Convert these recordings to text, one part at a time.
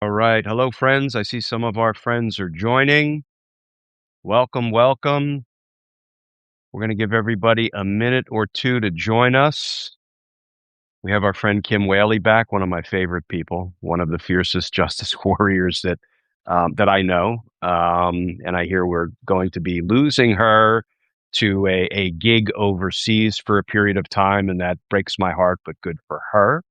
All right. Hello, friends. I see some of our friends are joining. Welcome, welcome. We're going to give everybody a minute or two to join us. We have our friend Kim Wehle back, one of my favorite people, one of the fiercest justice warriors that I know. And I hear we're going to be losing her to a gig overseas for a period of time, and that breaks my heart, but good for her.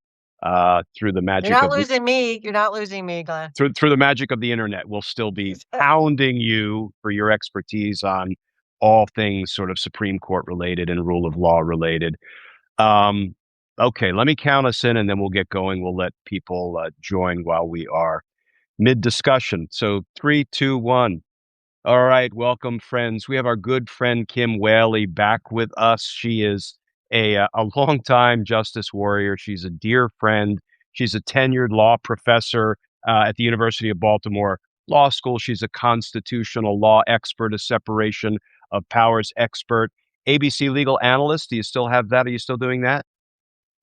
Through the You're magic not of losing me. You're not losing me, Glenn. through the magic of the internet, we'll still be pounding you for your expertise on all things sort of Supreme Court related and rule of law related. Um, okay, let me count us in and then we'll get going. We'll let people join while we are mid discussion. So three, two, one. All right, welcome, friends. We have our good friend Kim Wehle back with us. She is a longtime justice warrior. She's a dear friend. She's a tenured law professor at the University of Baltimore Law School. She's a constitutional law expert, a separation of powers expert, ABC legal analyst. Do you still have that? Are you still doing that?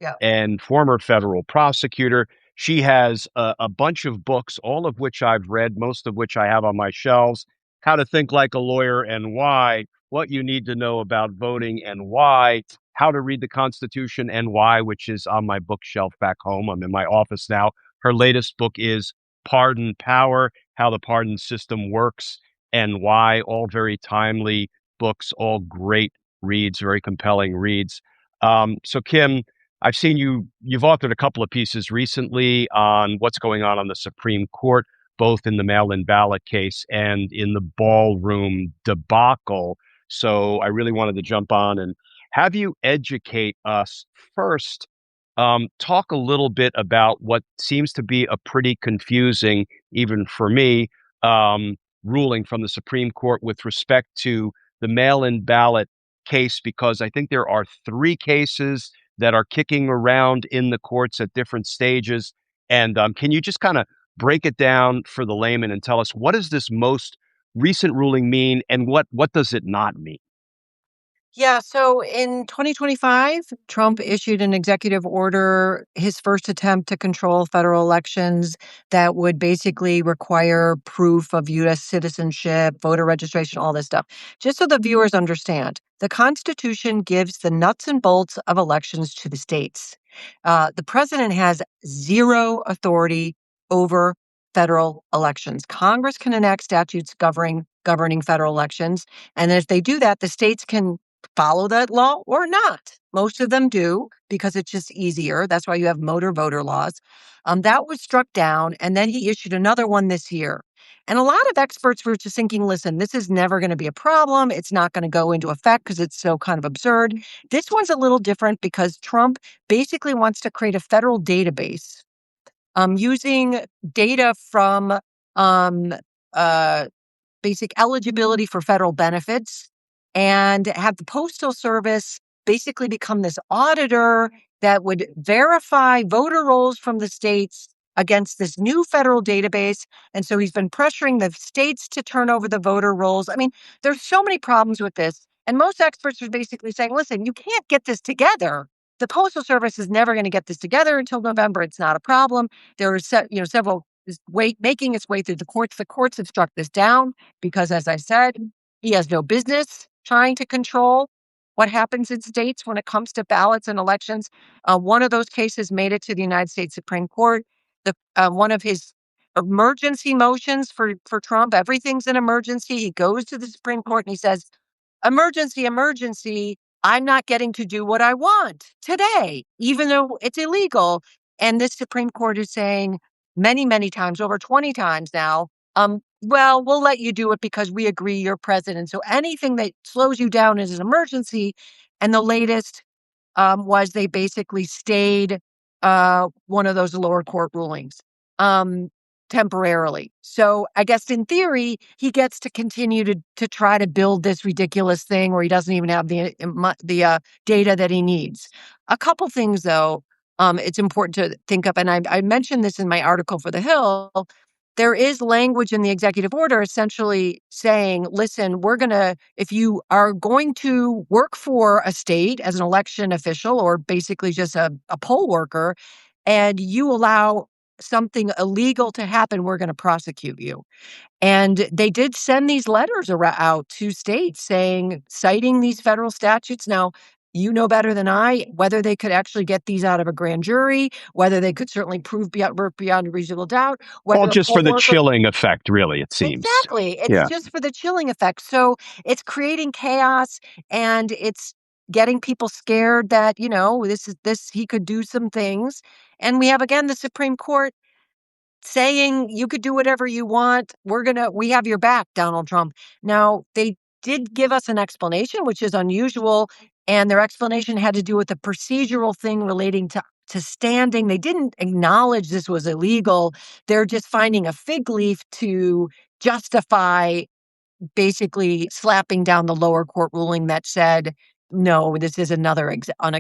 Yeah. And former federal prosecutor. She has a bunch of books, all of which I've read, most of which I have on my shelves. How to Think Like a Lawyer and Why, What You Need to Know About Voting and Why, How to Read the Constitution and Why, which is on my bookshelf back home. I'm in my office now. Her latest book is Pardon Power, How the Pardon System Works and Why, all very timely books, all great reads, very compelling reads. So, Kim, I've seen you've authored a couple of pieces recently on what's going on the Supreme Court, both in the mail-in ballot case and in the ballroom debacle. So I really wanted to jump on and have you educate us first. Talk a little bit about what seems to be a pretty confusing, even for me, um, ruling from the Supreme Court with respect to the mail-in ballot case, because I think there are three cases that are kicking around in the courts at different stages. And can you just kind of break it down for the layman and tell us what does this most recent ruling mean and what does it not mean? Yeah. So in 2025, Trump issued an executive order, his first attempt to control federal elections that would basically require proof of U.S. citizenship, voter registration, all this stuff. Just so the viewers understand, the Constitution gives the nuts and bolts of elections to the states. The president has zero authority over federal elections. Congress can enact statutes governing federal elections. And if they do that, the states can follow that law or not. Most of them do because it's just easier. That's why you have motor voter laws. That was struck down, and then he issued another one this year. And a lot of experts were just thinking, listen, this is never going to be a problem. It's not going to go into effect because it's so kind of absurd. This one's a little different because Trump basically wants to create a federal database using data from um, uh, basic eligibility for federal benefits and have the Postal Service basically become this auditor that would verify voter rolls from the states against this new federal database. And so he's been pressuring the states to turn over the voter rolls. I mean, there's so many problems with this. And most experts are basically saying, listen, you can't get this together. The Postal Service is never going to get this together until November. It's not a problem. There are several making its way through the courts. The courts have struck this down because, as I said, he has no business trying to control what happens in states when it comes to ballots and elections. One of those cases made it to the United States Supreme Court. One of his emergency motions for Trump, everything's an emergency. He goes to the Supreme Court and he says, emergency, emergency. I'm not getting to do what I want today, even though it's illegal. And this Supreme Court is saying many, many times, over 20 times now, well, we'll let you do it because we agree you're president. So anything that slows you down is an emergency. And the latest was they basically stayed one of those lower court rulings um, temporarily. So I guess in theory, he gets to continue to try to build this ridiculous thing where he doesn't even have the data that he needs. A couple things, though, it's important to think of, and I mentioned this in my article for The Hill. There is language in the executive order essentially saying, listen, if you are going to work for a state as an election official or basically just a poll worker, and you allow something illegal to happen, we're going to prosecute you. And they did send these letters out to states saying, citing these federal statutes. Now, you know better than I whether they could actually get these out of a grand jury, whether they could certainly prove beyond a reasonable doubt, All whether a just for poll the worker. chilling effect, really, it seems. Exactly. It's Yeah. just for the chilling effect. So it's creating chaos and it's getting people scared that, this, he could do some things. And we have, again, the Supreme Court saying you could do whatever you want. We have your back, Donald Trump. Now, they did give us an explanation, which is unusual. And their explanation had to do with a procedural thing relating to standing. They didn't acknowledge this was illegal. They're just finding a fig leaf to justify basically slapping down the lower court ruling that said, no, this is another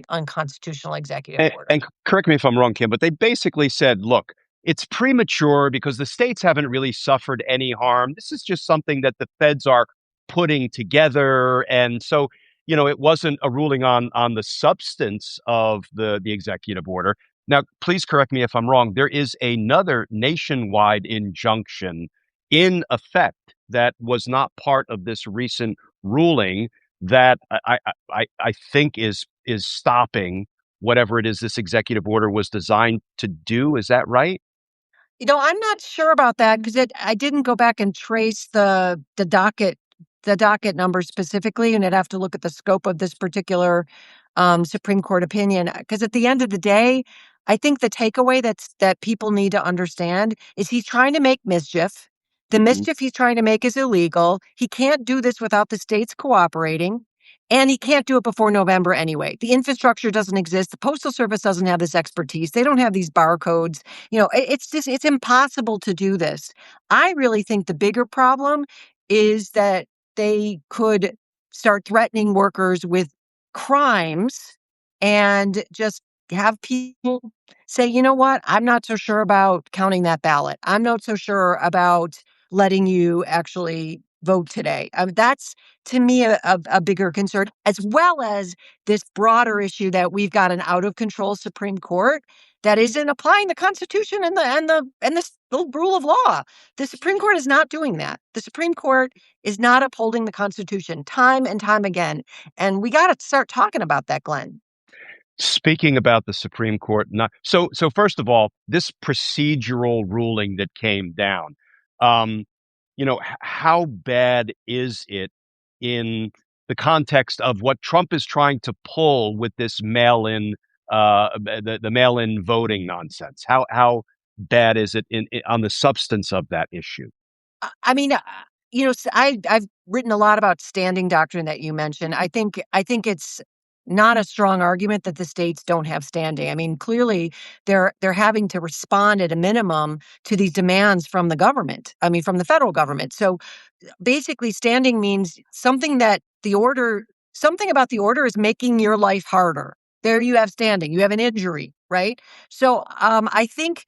unconstitutional executive order. And correct me if I'm wrong, Kim, but they basically said, look, it's premature because the states haven't really suffered any harm. This is just something that the feds are putting together. And so, it wasn't a ruling on the substance of the executive order. Now, please correct me if I'm wrong. There is another nationwide injunction in effect that was not part of this recent ruling that I think is stopping whatever it is this executive order was designed to do. Is that right? I'm not sure about that because I didn't go back and trace the docket number specifically, and I'd have to look at the scope of this particular Supreme Court opinion. Because at the end of the day, I think the takeaway that people need to understand is he's trying to make mischief. The Mhm. mischief he's trying to make is illegal. He can't do this without the states cooperating. And he can't do it before November anyway. The infrastructure doesn't exist. The Postal Service doesn't have this expertise. They don't have these barcodes. It's impossible to do this. I really think the bigger problem is that they could start threatening workers with crimes and just have people say, you know what, I'm not so sure about counting that ballot. I'm not so sure about letting you actually vote today. That's to me a bigger concern, as well as this broader issue that we've got an out of control Supreme Court that isn't applying the Constitution and the rule of law. The Supreme Court is not doing that. The Supreme Court is not upholding the Constitution time and time again. And we got to start talking about that, Glenn. Speaking about the Supreme Court, not so. First of all, this procedural ruling that came down, um, how bad is it in the context of what Trump is trying to pull with this mail-in, the mail-in voting nonsense? How bad is it on the substance of that issue? I mean, I've written a lot about standing doctrine that you mentioned. I think it's not a strong argument that the states don't have standing. I mean, clearly they're having to respond at a minimum to these demands from the government. I mean, from the federal government. So basically, standing means something about the order is making your life harder. There you have standing. You have an injury, right? So I think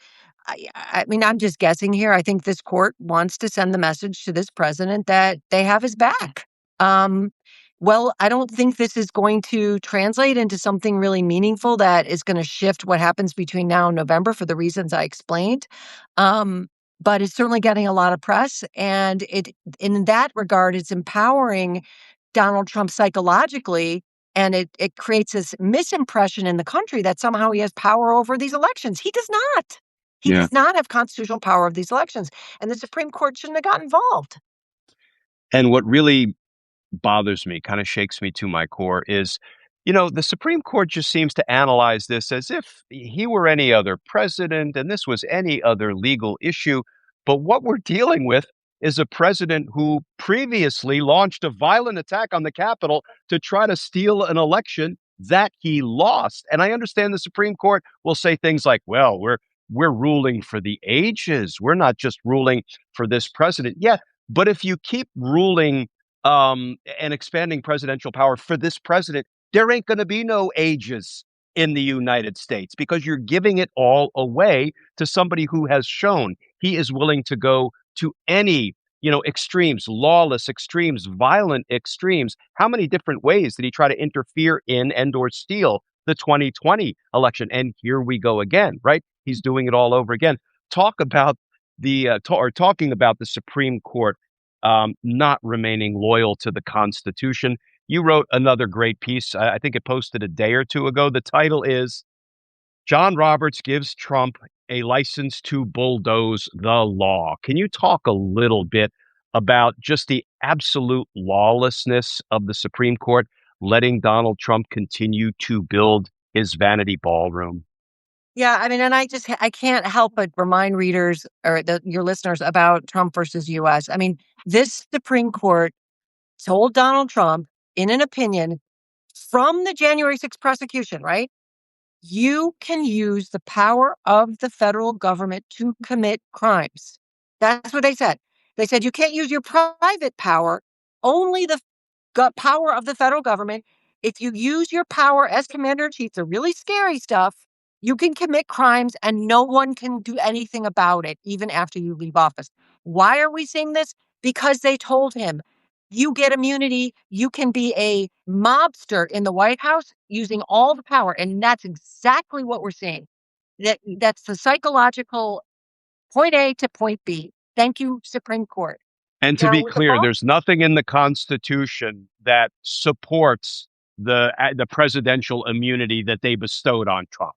I mean, I'm just guessing here. I think this court wants to send the message to this president that they have his back. Um, well, I don't think this is going to translate into something really meaningful that is going to shift what happens between now and November for the reasons I explained. Um, but it's certainly getting a lot of press. And in that regard, it's empowering Donald Trump psychologically. And it creates this misimpression in the country that somehow he has power over these elections. He does not. He Yeah. does not have constitutional power of these elections, and the Supreme Court shouldn't have got involved. And what really bothers me, kind of shakes me to my core is, the Supreme Court just seems to analyze this as if he were any other president and this was any other legal issue. But what we're dealing with is a president who previously launched a violent attack on the Capitol to try to steal an election that he lost. And I understand the Supreme Court will say things like, well, we're ruling for the ages. We're not just ruling for this president. Yeah, but if you keep ruling and expanding presidential power for this president, there ain't going to be no ages in the United States because you're giving it all away to somebody who has shown he is willing to go to any, extremes, lawless extremes, violent extremes. How many different ways did he try to interfere in and or steal the 2020 election? And here we go again, right? He's doing it all over again. talk about talking about the Supreme Court not remaining loyal to the Constitution. You wrote another great piece. I think it posted a day or two ago. The title is John Roberts gives Trump a license to bulldoze the law. Can you talk a little bit about just the absolute lawlessness of the Supreme Court letting Donald Trump continue to build his vanity ballroom? Yeah, I mean, and I can't help but remind readers or your listeners about Trump versus US. I mean, this Supreme Court told Donald Trump in an opinion from the January 6th prosecution, right? You can use the power of the federal government to commit crimes. That's what they said. They said you can't use your private power, only the power of the federal government. If you use your power as commander in chief, the really scary stuff, you can commit crimes and no one can do anything about it, even after you leave office. Why are we saying this? Because they told him you get immunity. You can be a mobster in the White House using all the power. And that's exactly what we're seeing. That's the psychological point A to point B. Thank you, Supreme Court. And to Now, be with the clear, ball, there's nothing in the Constitution that supports the presidential immunity that they bestowed on Trump.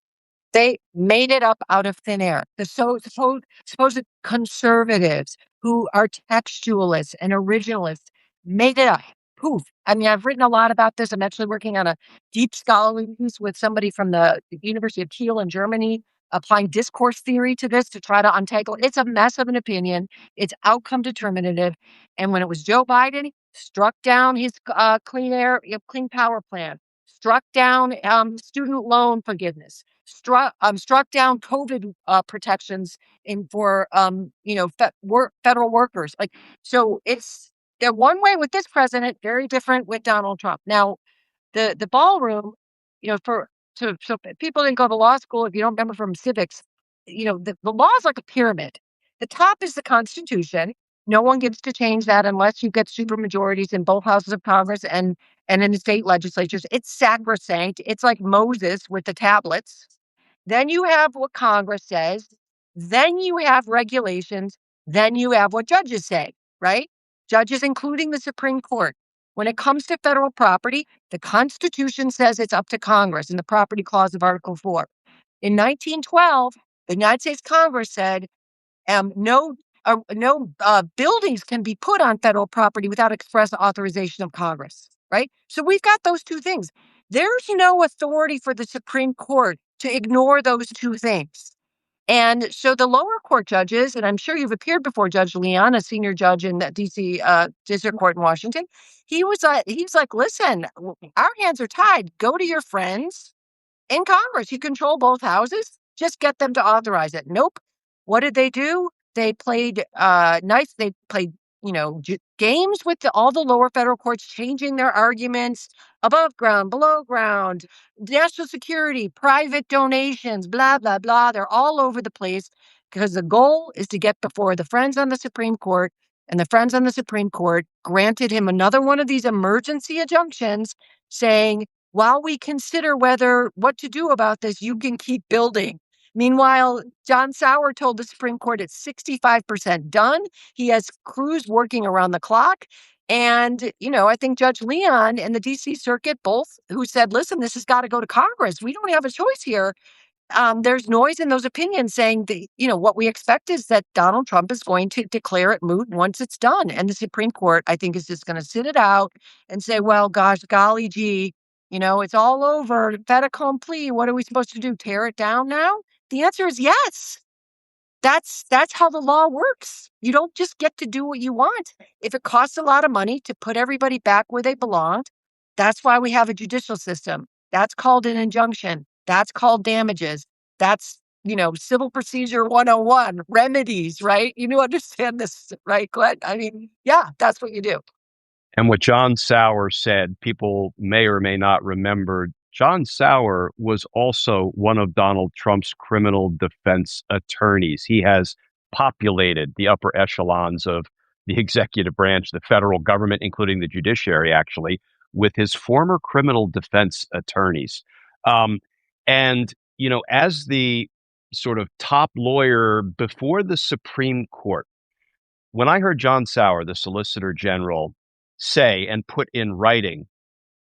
they made it up out of thin air. The supposed conservatives who are textualists and originalists made it up. Poof. I mean, I've written a lot about this. I'm actually working on a deep scholarly piece with somebody from the University of Kiel in Germany, applying discourse theory to this to try to untangle it. It's a mess of an opinion. It's outcome determinative. And when it was Joe Biden, struck down his clean power plan, struck down student loan forgiveness, struck down COVID protections in for federal workers. Like so, it's the one way with this president, very different with Donald Trump. Now, the ballroom, for so people didn't go to law school. If you don't remember from civics, the law is like a pyramid. The top is the Constitution. No one gets to change that unless you get super majorities in both houses of Congress and in the state legislatures. It's sacrosanct. It's like Moses with the tablets. Then you have what Congress says. Then you have regulations. Then you have what judges say, right? Judges, including the Supreme Court. When it comes to federal property, the Constitution says it's up to Congress in the property clause of Article 4. In 1912, the United States Congress said no buildings can be put on federal property without express authorization of Congress, right? So we've got those two things. There's no authority for the Supreme Court to ignore those two things. And so the lower court judges, and I'm sure you've appeared before Judge Leon, a senior judge in the DC District Court in Washington. He's like, listen, our hands are tied. Go to your friends in Congress. You control both houses. Just get them to authorize it. Nope. What did they do? They played nice. They played, games with all the lower federal courts, changing their arguments above ground, below ground, national security, private donations, blah, blah, blah. They're all over the place because the goal is to get before the friends on the Supreme Court. And the friends on the Supreme Court granted him another one of these emergency injunctions saying, while we consider what to do about this, you can keep building. Meanwhile, John Sauer told the Supreme Court it's 65% done. He has crews working around the clock. And, I think Judge Leon and the DC Circuit both who said, listen, this has got to go to Congress. We don't have a choice here. There's noise in those opinions saying that, what we expect is that Donald Trump is going to declare it moot once it's done. And the Supreme Court, I think, is just going to sit it out and say, well, gosh, golly gee, it's all over. Fait accompli. What are we supposed to do? Tear it down now? The answer is yes. That's how the law works. You don't just get to do what you want. If it costs a lot of money to put everybody back where they belonged, that's why we have a judicial system. That's called an injunction. That's called damages. That's, civil procedure 101, remedies, right? You understand this, right, Glenn? I mean, yeah, that's what you do. And what John Sauer said, people may or may not remember, John Sauer was also one of Donald Trump's criminal defense attorneys. He has populated the upper echelons of the executive branch, the federal government, including the judiciary, actually, with his former criminal defense attorneys. Um, and, as the sort of top lawyer before the Supreme Court. When I heard John Sauer, the Solicitor General, say and put in writing,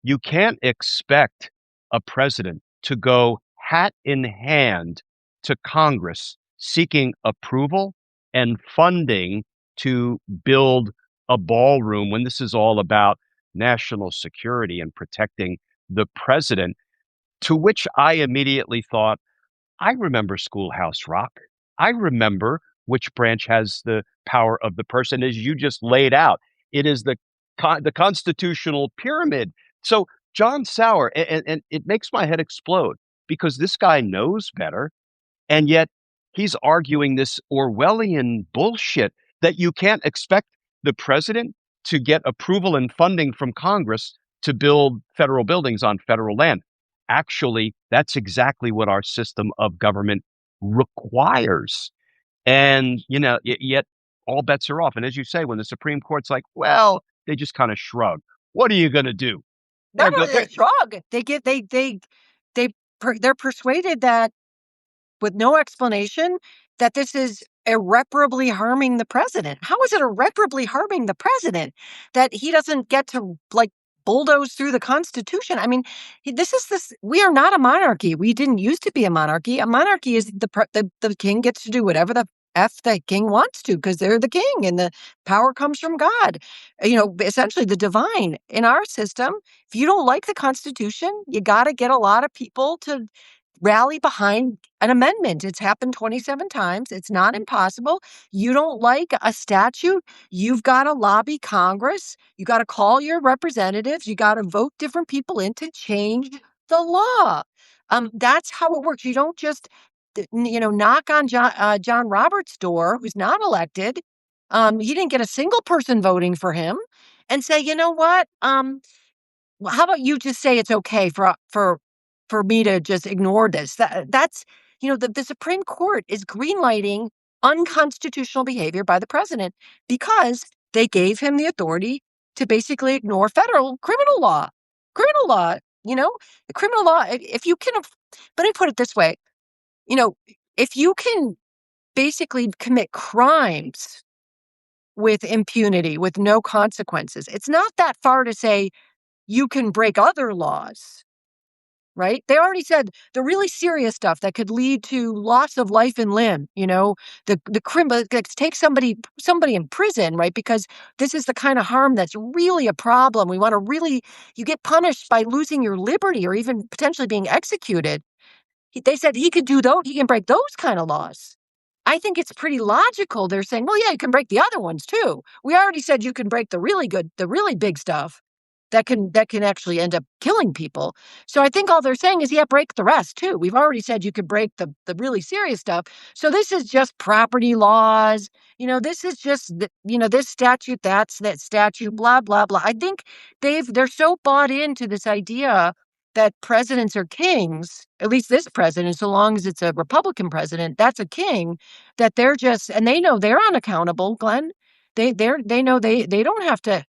you can't expect a president to go hat in hand to Congress seeking approval and funding to build a ballroom when this is all about national security and protecting the president. To which I immediately thought, I remember Schoolhouse Rock. I remember which branch has the power of the person, as you just laid out. It is the constitutional pyramid. So John Sauer, and it makes my head explode because this guy knows better, and yet he's arguing this Orwellian bullshit that you can't expect the president to get approval and funding from Congress to build federal buildings on federal land. Actually, that's exactly what our system of government requires. And, yet all bets are off. And as you say, when the Supreme Court's like, well, they just kind of shrug. What are you going to do? Not They're good. only they shrug, they're persuaded that with no explanation that this is irreparably harming the president. How is it irreparably harming the president that he doesn't get to like bulldoze through the Constitution? I mean, this. We are not a monarchy. We didn't used to be a monarchy. A monarchy is the king gets to do whatever the F the king wants to because they're the king and the power comes from God. Essentially the divine. In our system, if you don't like the Constitution, you got to get a lot of people to rally behind an amendment. It's happened 27 times. It's not impossible. You don't like a statute, you've got to lobby Congress. You got to call your representatives. You got to vote different people in to change the law. That's how it works. You don't just, knock on John Roberts' door, who's not elected. He didn't get a single person voting for him, and say, you know what? Well, how about you just say it's okay for me to just ignore this? That's the Supreme Court is greenlighting unconstitutional behavior by the president because they gave him the authority to basically ignore federal criminal law. Criminal law, the criminal law. If you can, let me put it this way, you know, if you can basically commit crimes with impunity, with no consequences, it's not that far to say you can break other laws, right? They already said the really serious stuff that could lead to loss of life and limb, the criminal, take somebody in prison, right? Because this is the kind of harm that's really a problem. We want to really, you get punished by losing your liberty or even potentially being executed. They said he could do those, he can break those kind of laws. I think it's pretty logical. They're saying, well, yeah, you can break the other ones too. We already said you can break the really big stuff that can actually end up killing people. So I think all they're saying is, yeah, break the rest too. We've already said you could break the really serious stuff. So this is just property laws. This is just this statute, that statute, blah blah blah. I think they're so bought into this idea that presidents are kings, at least this president, so long as it's a Republican president, that's a king, that and they know they're unaccountable, Glenn. They know they don't have to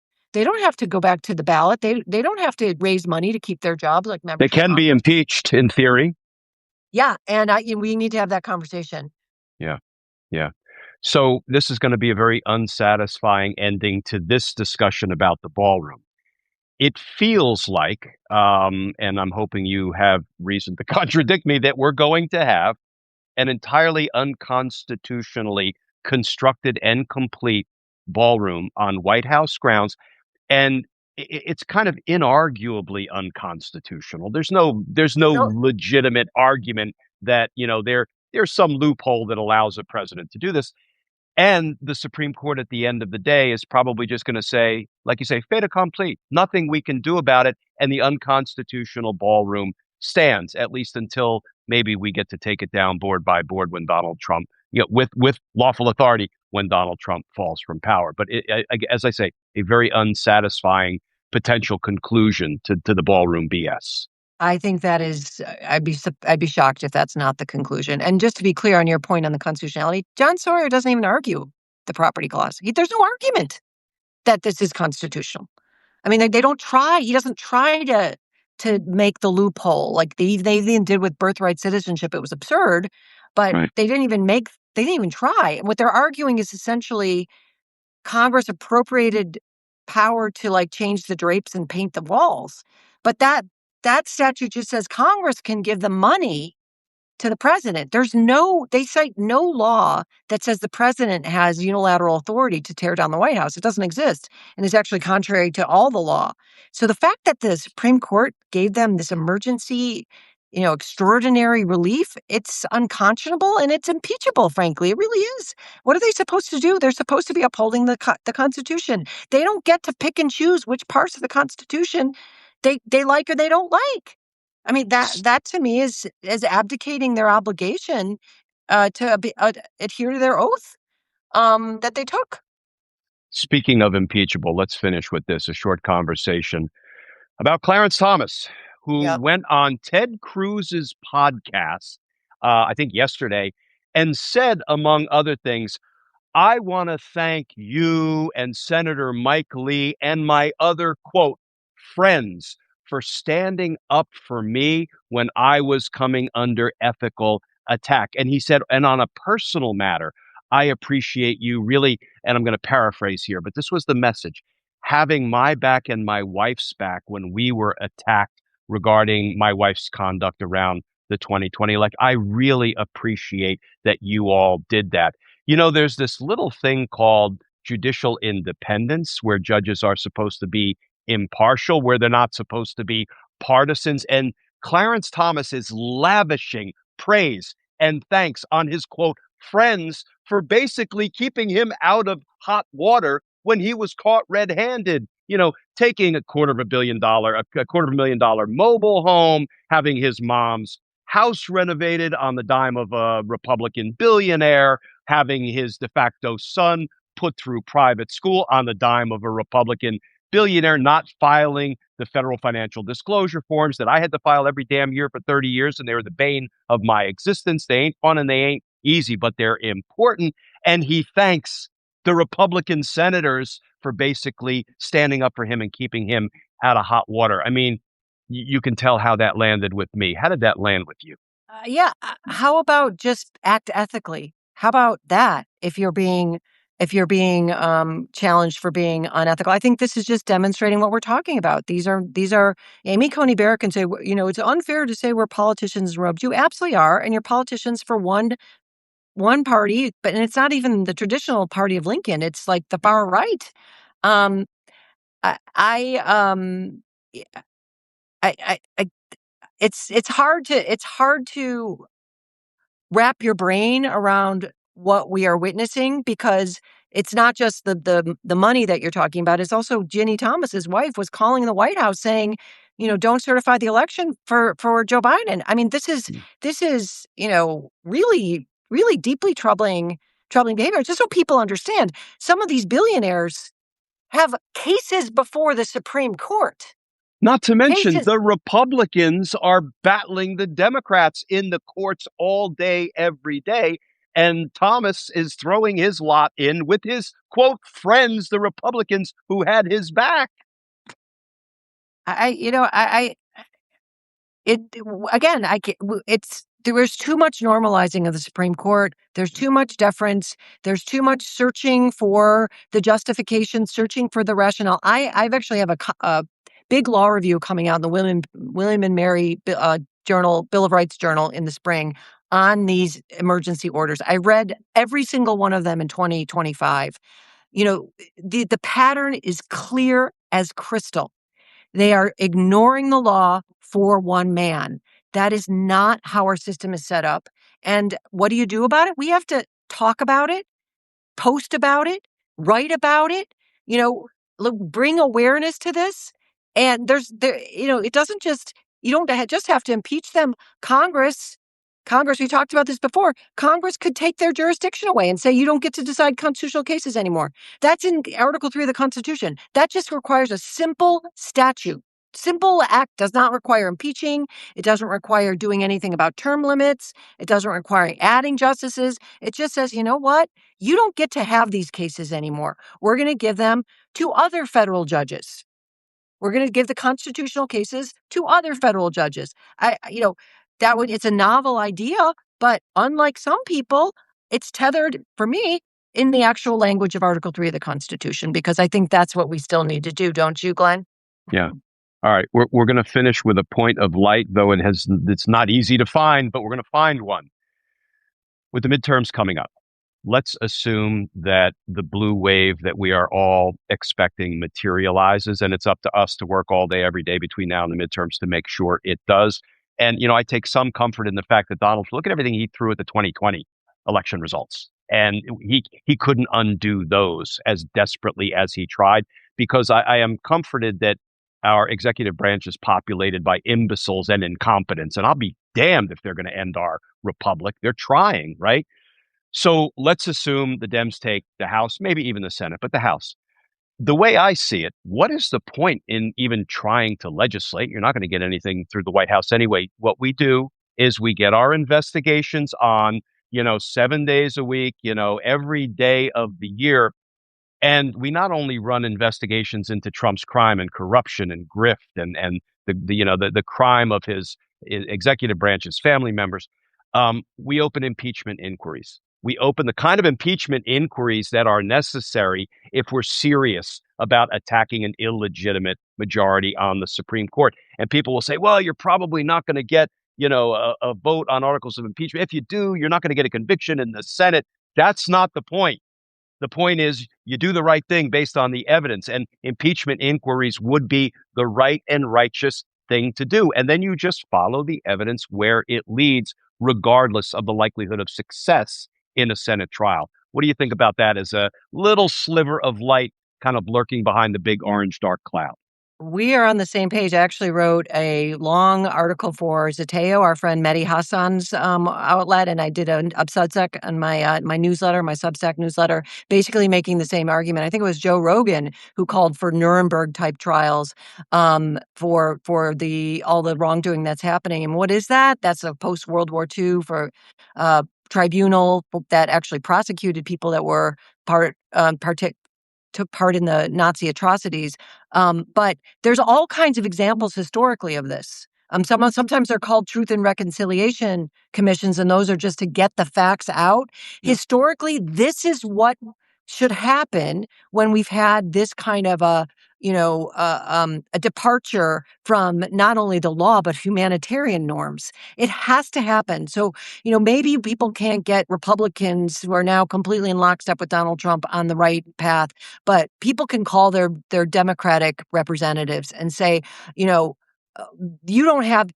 go back to the ballot. They don't have to raise money to keep their jobs like They members of can be Congress. impeached in theory. Yeah, and we need to have that conversation. Yeah. Yeah. So this is going to be a very unsatisfying ending to this discussion about the ballroom. It feels like, and I'm hoping you have reason to contradict me, that we're going to have an entirely unconstitutionally constructed and complete ballroom on White House grounds. And it's kind of inarguably unconstitutional. There's no No, legitimate argument that, there's some loophole that allows a president to do this. And the Supreme Court at the end of the day is probably just going to say, like you say, fait accompli, nothing we can do about it. And the unconstitutional ballroom stands, at least until maybe we get to take it down board by board when Donald Trump, with lawful authority when Donald Trump falls from power. But as I say, a very unsatisfying potential conclusion to the ballroom BS. I think that is. I'd be shocked if that's not the conclusion. And just to be clear on your point on the constitutionality, John Sawyer doesn't even argue the property clause. There's no argument that this is constitutional. I mean, they don't try. He doesn't try to make the loophole like they even did with birthright citizenship. It was absurd, but Right. they didn't even try. And what they're arguing is essentially Congress appropriated power to like change the drapes and paint the walls. But that statute just says Congress can give the money to the president. They cite no law that says the president has unilateral authority to tear down the White House. It doesn't exist and is actually contrary to all the law. So the fact that the Supreme Court gave them this emergency, extraordinary relief, it's unconscionable and it's impeachable, frankly. It really is. What are they supposed to do? They're supposed to be upholding the Constitution. They don't get to pick and choose which parts of the Constitution they like or they don't like. I mean, that to me is abdicating their obligation to adhere to their oath that they took. Speaking of impeachable, let's finish with this, a short conversation about Clarence Thomas, who Yep. went on Ted Cruz's podcast, I think yesterday, and said, among other things, I want to thank you and Senator Mike Lee and my other, quote, friends for standing up for me when I was coming under ethical attack. And he said, and on a personal matter, I appreciate you really, and I'm going to paraphrase here, but this was the message, having my back and my wife's back when we were attacked regarding my wife's conduct around the 2020. Like, I really appreciate that you all did that. There's this little thing called judicial independence where judges are supposed to be impartial, where they're not supposed to be partisans. And Clarence Thomas is lavishing praise and thanks on his, quote, friends for basically keeping him out of hot water when he was caught red-handed, taking a quarter of a million dollar mobile home, having his mom's house renovated on the dime of a Republican billionaire, having his de facto son put through private school on the dime of a Republican billionaire, not filing the federal financial disclosure forms that I had to file every damn year for 30 years. And they were the bane of my existence. They ain't fun and they ain't easy, but they're important. And he thanks the Republican senators for basically standing up for him and keeping him out of hot water. I mean, you can tell how that landed with me. How did that land with you? Yeah. How about just act ethically? How about that? If you're being challenged for being unethical, I think this is just demonstrating what we're talking about. These are Amy Coney Barrett can say, it's unfair to say we're politicians robed. You absolutely are, and you're politicians for one party, and it's not even the traditional party of Lincoln. It's like the far right. Um, I yeah, I it's hard to wrap your brain around what we are witnessing because it's not just the money that you're talking about. It's also Ginny Thomas's wife was calling the White House saying, don't certify the election for Joe Biden. I mean, this is really really deeply troubling behavior. Just so people understand, some of these billionaires have cases before the Supreme Court. Not to mention, Cases. the Republicans are battling the Democrats in the courts all day, every day. And Thomas is throwing his lot in with his, quote, friends, the Republicans who had his back. I you know I It again, it's there was too much normalizing of the Supreme Court. There's too much deference. There's too much searching for the justification, searching for the rationale. I've actually have a big law review coming out in the William and Mary Journal, Bill of Rights Journal in the spring on these emergency orders. I read every single one of them in 2025. The pattern is clear as crystal. They are ignoring the law for one man. That is not how our system is set up. And what do you do about it? We have to talk about it, post about it, write about it, you know, bring awareness to this. And it doesn't just, you don't just have to impeach them. Congress, Congress, we talked about this before. Congress could take their jurisdiction away and say you don't get to decide constitutional cases anymore. That's in Article 3 of the Constitution. That just requires a simple statute. Simple act does not require impeaching. It doesn't require doing anything about term limits. It doesn't require adding justices. It just says, you know what? You don't get to have these cases anymore. We're going to give them to other federal judges. We're going to give the constitutional cases to other federal judges. It's a novel idea, But unlike some people, it's tethered for me in the actual language of Article 3 of the Constitution, because I think that's what we still need to do, don't you, Glenn? Yeah. All right. We're going to finish with a point of light, though it's not easy to find, but we're going to find one. With the midterms coming up, let's assume that the blue wave that we are all expecting materializes, and it's up to us to work all day, every day between now and the midterms to make sure it does. And, I take some comfort in the fact that Donald, look at everything he threw at the 2020 election results. And he couldn't undo those as desperately as he tried, because I am comforted that our executive branch is populated by imbeciles and incompetents. And I'll be damned if they're going to end our republic. They're trying, right? So let's assume the Dems take the House, maybe even the Senate, but the House. The way I see it, what is the point in even trying to legislate? You're not going to get anything through the White House anyway. What we do is we get our investigations on, 7 days a week, every day of the year. And we not only run investigations into Trump's crime and corruption and grift and the crime of his executive branch, his family members. We open impeachment inquiries. We open the kind of impeachment inquiries that are necessary if we're serious about attacking an illegitimate majority on the Supreme Court. And people will say, well, you're probably not going to get, a vote on articles of impeachment. If you do, you're not going to get a conviction in the Senate. That's not the point. The point is you do the right thing based on the evidence, and impeachment inquiries would be the right and righteous thing to do. And then you just follow the evidence where it leads, regardless of the likelihood of success in a Senate trial. What do you think about that as a little sliver of light kind of lurking behind the big orange dark cloud? We are on the same page. I actually wrote a long article for Zateo, our friend Mehdi Hassan's outlet, and I did a Substack on my newsletter, my Substack newsletter, basically making the same argument. I think it was Joe Rogan who called for Nuremberg type trials for all the wrongdoing that's happening. And what is that? That's a post World War II for tribunal that actually prosecuted people that were took part in the Nazi atrocities. But there's all kinds of examples historically of this. Sometimes they're called truth and reconciliation commissions, and those are just to get the facts out. Yeah. Historically, this is what should happen when we've had this kind of a departure from not only the law, but humanitarian norms. It has to happen. So, maybe people can't get Republicans who are now completely in lockstep with Donald Trump on the right path, but people can call their Democratic representatives and say, you don't have,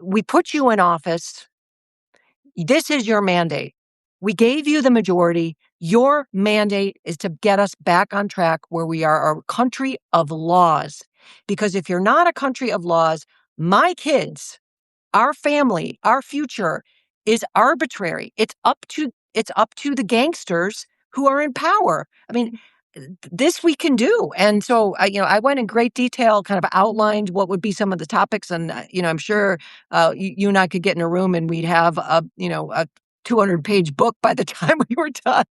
we put you in office. This is your mandate. We gave you the majority. Your mandate is to get us back on track where we are a country of laws. Because if you're not a country of laws, my kids, our family, our future is arbitrary. It's up to the gangsters who are in power. I mean, this we can do. And so, I went in great detail, kind of outlined what would be some of the topics. And, I'm sure you and I could get in a room and we'd have a 200-page book by the time we were done.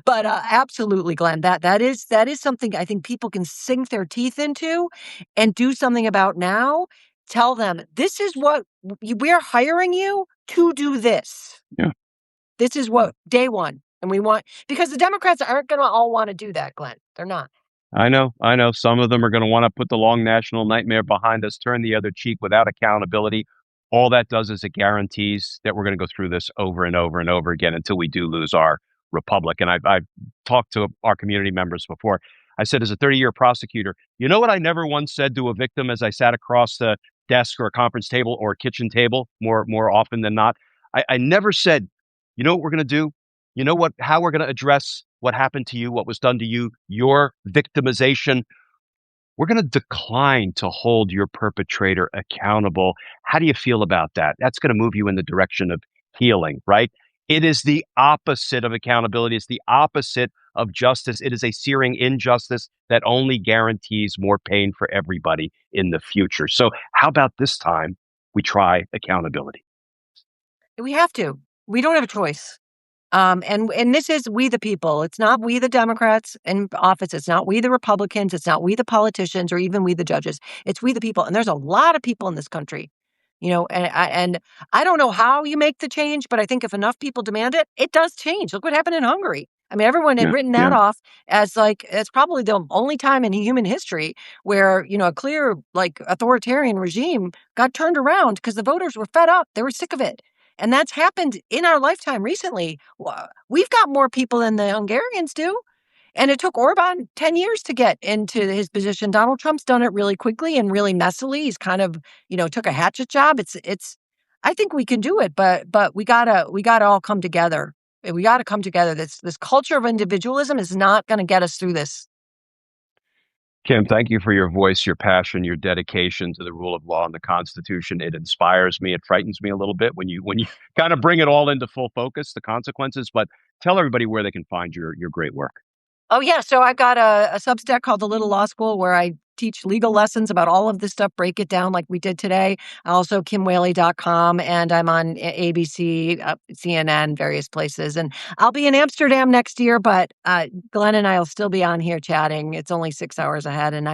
But absolutely, Glenn, that is something I think people can sink their teeth into and do something about now. Tell them, this is what we're hiring you to do this. Yeah. This is what day one. And we want, because the Democrats aren't going to all want to do that, Glenn. They're not. I know. Some of them are going to want to put the long national nightmare behind us, turn the other cheek without accountability. All that does is it guarantees that we're going to go through this over and over and over again until we do lose our republic. And I've talked to our community members before. I said, as a 30-year prosecutor, you know what I never once said to a victim as I sat across the desk or a conference table or a kitchen table more often than not? I never said, you know what we're going to do? You know how we're going to address what happened to you, what was done to you, your victimization. We're going to decline to hold your perpetrator accountable. How do you feel about that? That's going to move you in the direction of healing, right? It is the opposite of accountability. It's the opposite of justice. It is a searing injustice that only guarantees more pain for everybody in the future. So how about this time we try accountability? We have to. We don't have a choice. And this is we the people. It's not we the Democrats in office. It's not we the Republicans. It's not we the politicians or even we the judges. It's we the people. And there's a lot of people in this country And I don't know how you make the change, but I think if enough people demand it, it does change. Look what happened in Hungary. I mean, everyone had Yeah, written that yeah. off as like it's probably the only time in human history where, a clear like authoritarian regime got turned around because the voters were fed up. They were sick of it. And that's happened in our lifetime recently. We've got more people than the Hungarians do. And it took Orban 10 years to get into his position. Donald Trump's done it really quickly and really messily. He's kind of, took a hatchet job. I think we can do it, but we gotta all come together. We gotta come together. This culture of individualism is not gonna get us through this. Kim, thank you for your voice, your passion, your dedication to the rule of law and the Constitution. It inspires me. It frightens me a little bit when you kind of bring it all into full focus, the consequences. But tell everybody where they can find your great work. Oh, yeah. So I've got a Substack called The Little Law School where I teach legal lessons about all of this stuff, break it down like we did today. Also, KimWehle.com, and I'm on ABC, CNN, various places. And I'll be in Amsterdam next year, but Glenn and I will still be on here chatting. It's only 6 hours ahead, and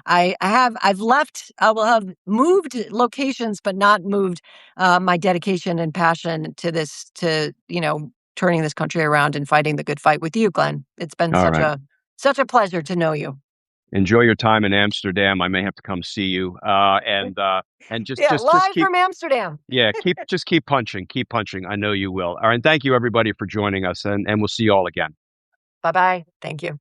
I've left. I will have moved locations, but not moved my dedication and passion to this. Turning this country around and fighting the good fight with you, Glenn. It's been All such right. a pleasure to know you. Enjoy your time in Amsterdam. I may have to come see you. And Yeah, just live keep from Amsterdam. yeah, keep punching, keep punching. I know you will. All right. And thank you everybody for joining us, and we'll see you all again. Bye-bye. Thank you.